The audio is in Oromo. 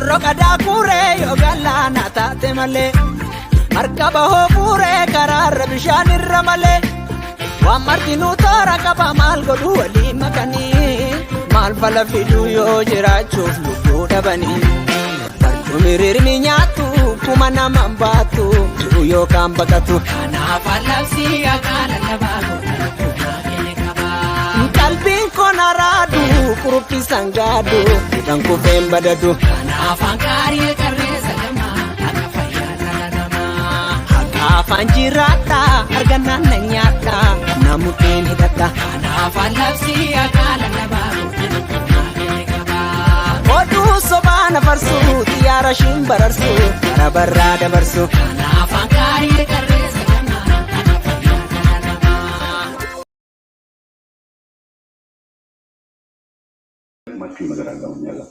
Sorroka daakure yoo galaana taate malee markaba hoofure karaarra bishaanirra malee waan martinuu toora qaba maal godhu walii makanii maal fala fiduu yoo jiraachuuf lubbuu dhabanii barcumi rirmi nyaatu kuma nama baatu jiru yookaan baqatu kanaaf allabsii akaala labaatu qalbiin kona raadu kuruppi sangaadu hidhan kufeen badadu kanaaf hankaarii qarreessa gamaa akka fayyaa namaa hakaafaan jiraadha arganaan na nyaadha namuteen hidhadha kanaaf allabsii akaala labaatu oduu sobaa nafarsu xiyyaara shiin bararsu bara barraa dabarsu kanaaf hankaarii qarreessa gamaa akka fayyaa namaa. Makin magara gamunya lah.